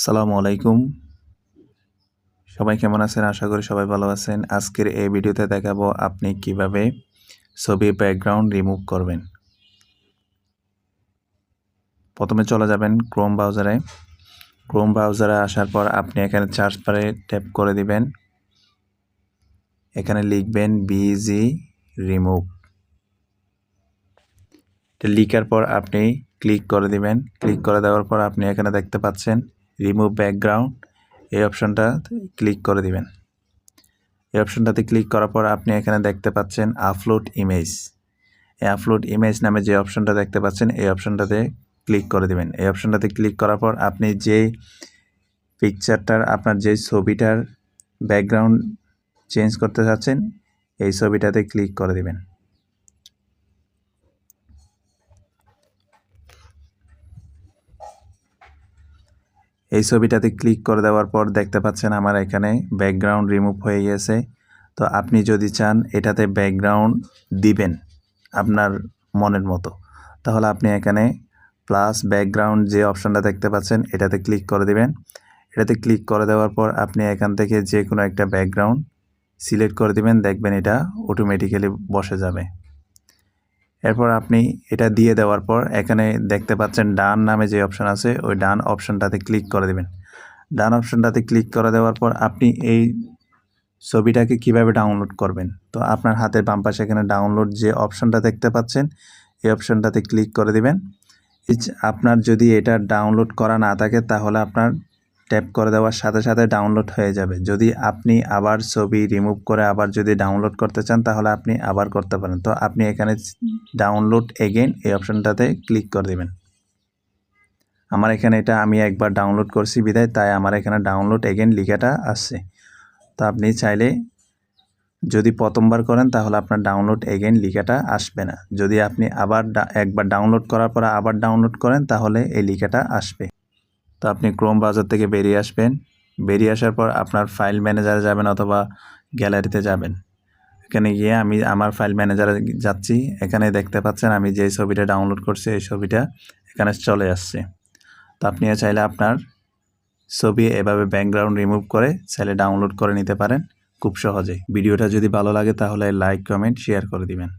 আসসালামু আলাইকুম। সবাই কেমন আছেন? আশা করি সবাই ভালো আছেন। আজকের এই ভিডিওতে দেখাবো আপনি কিভাবে ছবির ব্যাকগ্রাউন্ড রিমুভ করবেন। প্রথমে চলে যাবেন ক্রোম ব্রাউজারে। ক্রোম ব্রাউজারে আসার পর আপনি এখানে সার্চ বারে ট্যাপ করে দিবেন। এখানে লিখবেন বিজি রিমুভ। লিখার পর আপনি ক্লিক করে দিবেন। ক্লিক করে দেওয়ার পর আপনি এখানে দেখতে পাচ্ছেন রিমুভ ব্যাকগ্রাউন্ড, এই অপশনটা ক্লিক করে দিবেন। এই অপশনটাতে ক্লিক করার পর আপনি এখানে দেখতে পাচ্ছেন আপলোড ইমেজ। এই আপলোড ইমেজ নামে যে অপশনটা দেখতে পাচ্ছেন এই অপশনটাতে ক্লিক করে দিবেন। এই অপশনটাতে ক্লিক করার পর আপনি যে পিকচারটার আপনার যে ছবিটার ব্যাকগ্রাউন্ড চেঞ্জ করতে চাচ্ছেন এই ছবিটাতে ক্লিক করে দিবেন। এই ছবিটাতে ক্লিক করে দেওয়ার পর দেখতে পাচ্ছেন আমার এখানে ব্যাকগ্রাউন্ড রিমুভ হয়ে গেছে। তো আপনি যদি চান এটাতে ব্যাকগ্রাউন্ড দিবেন আপনার মনের মতো, তাহলে আপনি এখানে প্লাস ব্যাকগ্রাউন্ড যে অপশনটা দেখতে পাচ্ছেন এটাতে ক্লিক করে দিবেন। এটাতে ক্লিক করে দেওয়ার পর আপনি এখান থেকে যে কোনো একটা ব্যাকগ্রাউন্ড সিলেক্ট করে দিবেন, দেখবেন এটা অটোমেটিক্যালি বসে যাবে। এরপর আপনি এটা দিয়ে দেওয়ার পর এখানে দেখতে পাচ্ছেন ডান নামে যে অপশন আছে ওই ডান অপশনটাতে ক্লিক করে দিবেন। ডান অপশনটাতে ক্লিক করে দেওয়ার পর আপনি এই ছবিটাকে কিভাবে ডাউনলোড করবেন, তো আপনার হাতের বাম পাশে এখানে ডাউনলোড যে অপশনটা দেখতে পাচ্ছেন এই অপশনটাতে ক্লিক করে দিবেন। আপনার যদি এটা ডাউনলোড করা না থাকে তাহলে আপনার ট্যাপ করে দেওয়ার সাথে সাথে ডাউনলোড হয়ে যাবে। যদি আপনি আবার ছবি রিমুভ করে আবার যদি ডাউনলোড করতে চান তাহলে আপনি আবার করতে পারেন। তো আপনি এখানে ডাউনলোড এগেইন এই অপশনটাতে ক্লিক করে দিবেন। আমার এখানে এটা আমি একবার ডাউনলোড করছি বিধায় তাই আমার এখানে ডাউনলোড এগেইন লেখাটা আসছে। তো আপনি চাইলে যদি প্রথমবার করেন তাহলে আপনার ডাউনলোড এগেইন লেখাটা আসবে না। যদি আপনি আবার একবার ডাউনলোড করার পর আবার ডাউনলোড করেন তাহলে এই লেখাটা আসবে। তো আপনি ক্রোম ব্রাউজার থেকে বেরিয়ে আসবেন। বেরিয়ে আসার পর আপনার ফাইল ম্যানেজারে যাবেন অথবা গ্যালারিতে যাবেন। এখানে গিয়ে আমি আমার ফাইল ম্যানেজারে যাচ্ছি। এখানে দেখতে পাচ্ছেন আমি যে ছবিটা ডাউনলোড করছি এই ছবিটা এখানে চলে আসছে। তো আপনিও চাইলে আপনার ছবি এভাবে ব্যাকগ্রাউন্ড রিমুভ করে চাইলে ডাউনলোড করে নিতে পারেন খুব সহজে। ভিডিওটা যদি ভালো লাগে তাহলে লাইক, কমেন্ট, শেয়ার করে দিবেন।